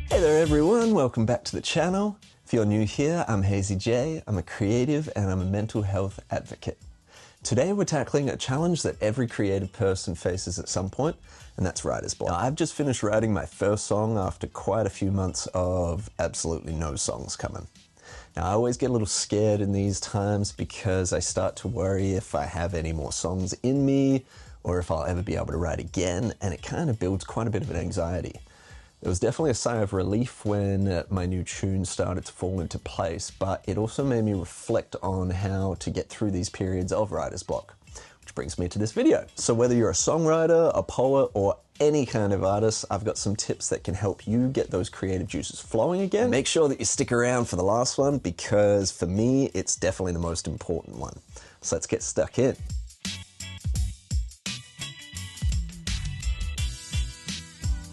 Hey there everyone, welcome back to the channel. If you're new here, I'm Hazy J, I'm a creative and I'm a mental health advocate. Today we're tackling a challenge that every creative person faces at some point, and that's writer's block. Now, I've just finished writing my first song after quite a few months of absolutely no songs coming. Now, I always get a little scared in these times because I start to worry if I have any more songs in me or if I'll ever be able to write again, and it kind of builds quite a bit of an anxiety. There was definitely a sigh of relief when my new tune started to fall into place, but it also made me reflect on how to get through these periods of writer's block, which brings me to this video. So whether you're a songwriter, a poet, or any kind of artist, I've got some tips that can help you get those creative juices flowing again. Make sure that you stick around for the last one because for me, it's definitely the most important one. So let's get stuck in.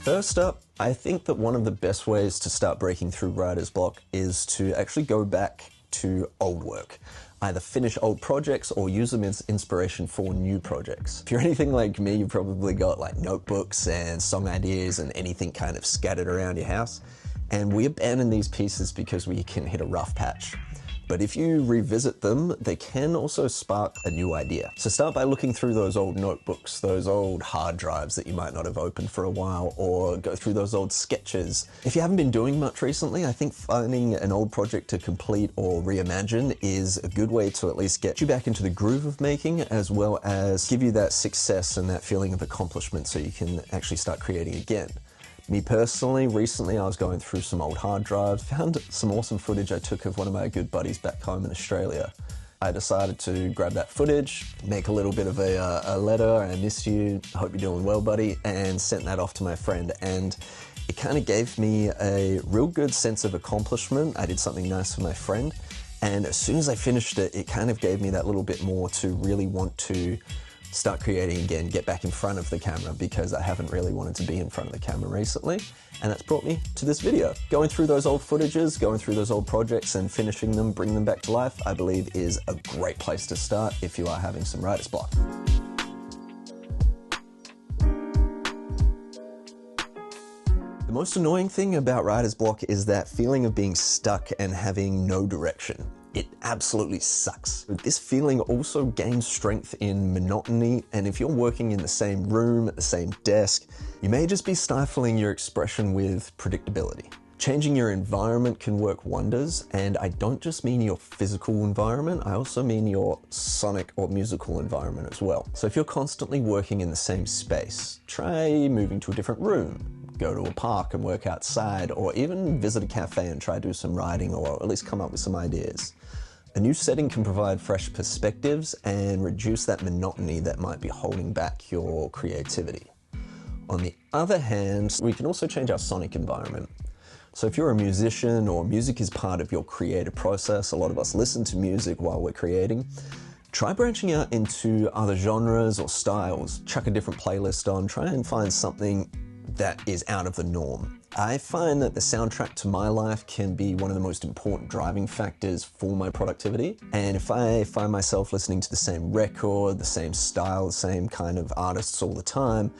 First up, I think that one of the best ways to start breaking through writer's block is to actually go back to old work. Either finish old projects or use them as inspiration for new projects. If you're anything like me, you've probably got like notebooks and song ideas and anything kind of scattered around your house. And we abandon these pieces because we can hit a rough patch. But if you revisit them, they can also spark a new idea. So start by looking through those old notebooks, those old hard drives that you might not have opened for a while, or go through those old sketches. If you haven't been doing much recently, I think finding an old project to complete or reimagine is a good way to at least get you back into the groove of making, as well as give you that success and that feeling of accomplishment so you can actually start creating again. Me personally, recently I was going through some old hard drives, found some awesome footage I took of one of my good buddies back home in Australia. I decided to grab that footage, make a little bit of a letter, I miss you, I hope you're doing well buddy, and sent that off to my friend. And it kind of gave me a real good sense of accomplishment. I did something nice for my friend. And as soon as I finished it, it kind of gave me that little bit more to really want to start creating again, get back in front of the camera, because I haven't really wanted to be in front of the camera recently. And that's brought me to this video. Going through those old footages, going through those old projects and finishing them, bringing them back to life, I believe is a great place to start if you are having some writer's block. The most annoying thing about writer's block is that feeling of being stuck and having no direction. It absolutely sucks. This feeling also gains strength in monotony, and if you're working in the same room, at the same desk, you may just be stifling your expression with predictability. Changing your environment can work wonders, and I don't just mean your physical environment, I also mean your sonic or musical environment as well. So if you're constantly working in the same space, try moving to a different room. Go to a park and work outside, or even visit a cafe and try to do some writing, or at least come up with some ideas. A new setting can provide fresh perspectives and reduce that monotony that might be holding back your creativity. On the other hand, we can also change our sonic environment. So if you're a musician or music is part of your creative process, a lot of us listen to music while we're creating, try branching out into other genres or styles. Chuck a different playlist on, try and find something that is out of the norm. I find that the soundtrack to my life can be one of the most important driving factors for my productivity. And if I find myself listening to the same record, the same style, the same kind of artists all the time,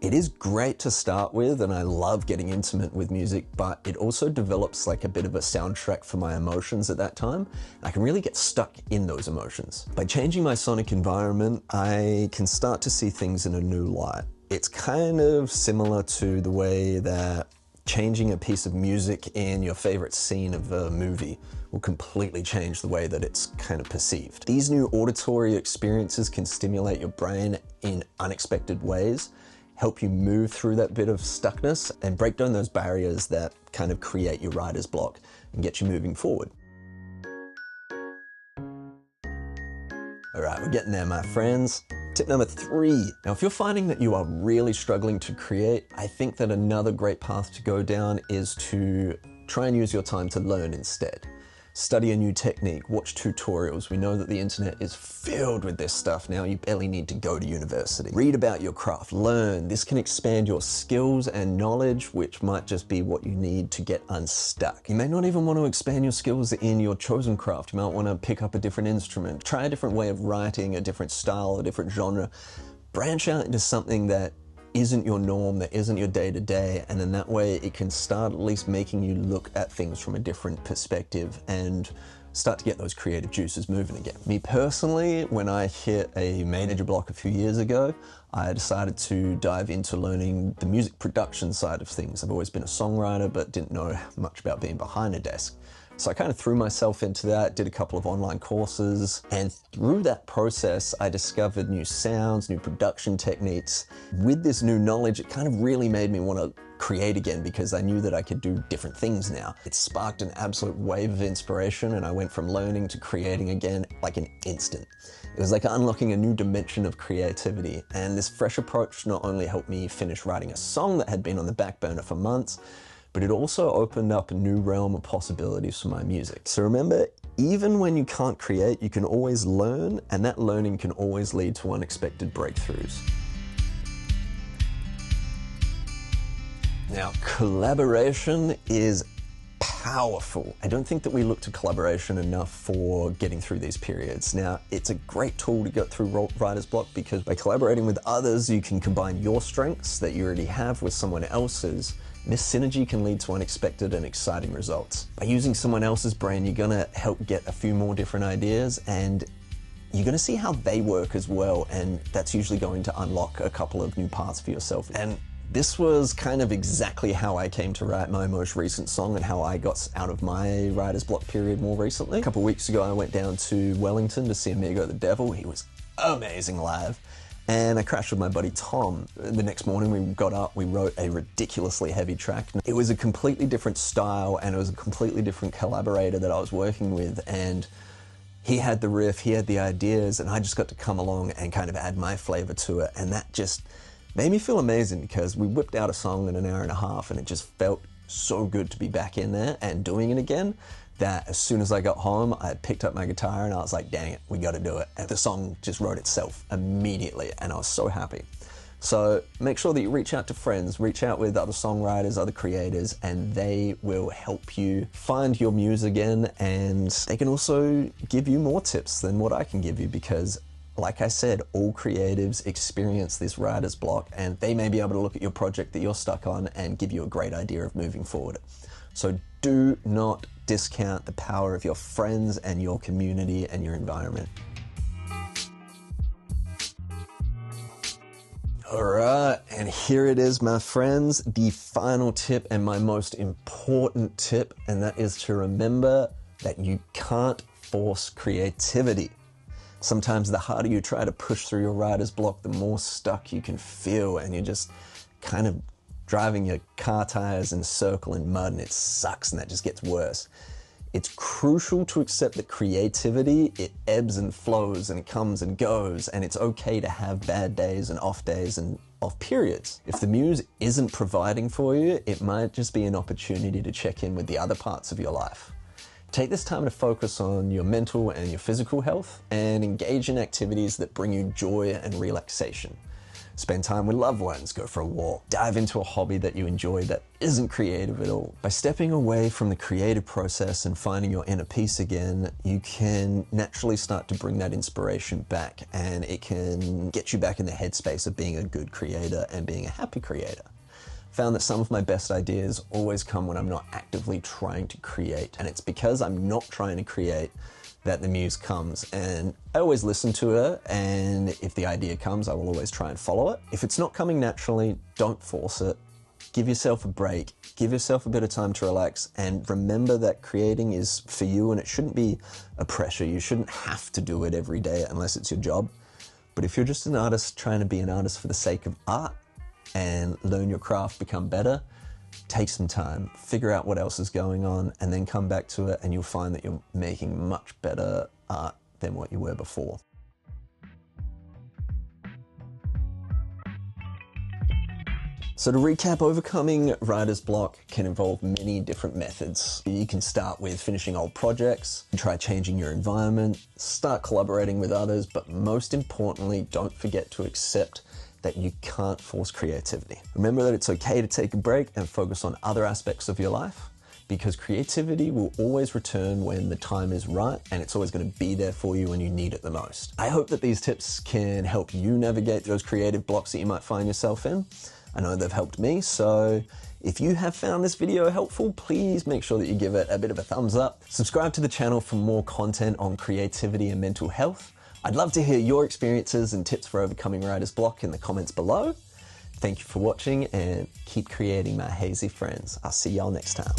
it is great to start with, and I love getting intimate with music, but it also develops like a bit of a soundtrack for my emotions at that time. I can really get stuck in those emotions. By changing my sonic environment, I can start to see things in a new light. It's kind of similar to the way that changing a piece of music in your favorite scene of a movie will completely change the way that it's kind of perceived. These new auditory experiences can stimulate your brain in unexpected ways, help you move through that bit of stuckness and break down those barriers that kind of create your writer's block and get you moving forward. All right, we're getting there, my friends. Tip number 3. Now, if you're finding that you are really struggling to create, I think that another great path to go down is to try and use your time to learn instead. Study a new technique, watch tutorials. We know that the internet is filled with this stuff now. You barely need to go to university. Read about your craft, learn. This can expand your skills and knowledge, which might just be what you need to get unstuck. You may not even want to expand your skills in your chosen craft. You might want to pick up a different instrument, try a different way of writing, a different style, a different genre. Branch out into something that isn't your norm, that isn't your day-to-day, and in that way it can start at least making you look at things from a different perspective and start to get those creative juices moving again. Me personally, when I hit a major block a few years ago, I decided to dive into learning the music production side of things. I've always been a songwriter, but didn't know much about being behind a desk. So I kind of threw myself into that, did a couple of online courses, and through that process, I discovered new sounds, new production techniques. With this new knowledge, it kind of really made me want to create again because I knew that I could do different things now. It sparked an absolute wave of inspiration, and I went from learning to creating again like an instant. It was like unlocking a new dimension of creativity, and this fresh approach not only helped me finish writing a song that had been on the back burner for months, but it also opened up a new realm of possibilities for my music. So remember, even when you can't create, you can always learn, and that learning can always lead to unexpected breakthroughs. Now, collaboration is powerful. I don't think that we look to collaboration enough for getting through these periods. Now, it's a great tool to get through writer's block because by collaborating with others, you can combine your strengths that you already have with someone else's. This synergy can lead to unexpected and exciting results. By using someone else's brain, you're gonna help get a few more different ideas, and you're gonna see how they work as well, and that's usually going to unlock a couple of new paths for yourself. And this was kind of exactly how I came to write my most recent song and how I got out of my writer's block period more recently. A couple of weeks ago, I went down to Wellington to see Amigo the Devil. He was amazing live. And I crashed with my buddy Tom. The next morning we got up, we wrote a ridiculously heavy track. It was a completely different style, and it was a completely different collaborator that I was working with, and he had the riff, he had the ideas, and I just got to come along and kind of add my flavor to it, and that just made me feel amazing because we whipped out a song in an hour and a half, and it just felt so good to be back in there and doing it again, that as soon as I got home, I picked up my guitar and I was like, dang it, we gotta do it. And the song just wrote itself immediately, and I was so happy. So make sure that you reach out to friends, reach out with other songwriters, other creators, and they will help you find your muse again, and they can also give you more tips than what I can give you because, like I said, all creatives experience this writer's block, and they may be able to look at your project that you're stuck on and give you a great idea of moving forward. So do not discount the power of your friends and your community and your environment. All right, and here it is, my friends, the final tip and my most important tip, and that is to remember that you can't force creativity. Sometimes the harder you try to push through your writer's block, the more stuck you can feel, and you're just kind of driving your car tires in a circle in mud, and it sucks, and that just gets worse. It's crucial to accept that creativity, it ebbs and flows, and it comes and goes, and it's okay to have bad days and off periods. If the muse isn't providing for you, it might just be an opportunity to check in with the other parts of your life. Take this time to focus on your mental and your physical health, and engage in activities that bring you joy and relaxation. Spend time with loved ones, go for a walk, dive into a hobby that you enjoy that isn't creative at all. By stepping away from the creative process and finding your inner peace again, you can naturally start to bring that inspiration back, and it can get you back in the headspace of being a good creator and being a happy creator. Found that some of my best ideas always come when I'm not actively trying to create, and it's because I'm not trying to create that the muse comes, and I always listen to her, and if the idea comes, I will always try and follow it. If it's not coming naturally, don't force it. Give yourself a break, give yourself a bit of time to relax, and remember that creating is for you, and it shouldn't be a pressure. You shouldn't have to do it every day unless it's your job. But if you're just an artist trying to be an artist for the sake of art and learn your craft, become better, take some time, figure out what else is going on, and then come back to it, and you'll find that you're making much better art than what you were before. So to recap, overcoming writer's block can involve many different methods. You can start with finishing old projects, try changing your environment, start collaborating with others, but most importantly, don't forget to accept that you can't force creativity. Remember that it's okay to take a break and focus on other aspects of your life. because creativity will always return when the time is right, and it's always going to be there for you when you need it the most. I hope that these tips can help you navigate those creative blocks that you might find yourself in. I know they've helped me, so if you have found this video helpful, please make sure that you give it a bit of a thumbs up. Subscribe to the channel for more content on creativity and mental health. I'd love to hear your experiences and tips for overcoming writer's block in the comments below. Thank you for watching, and keep creating, my hazy friends. I'll see y'all next time.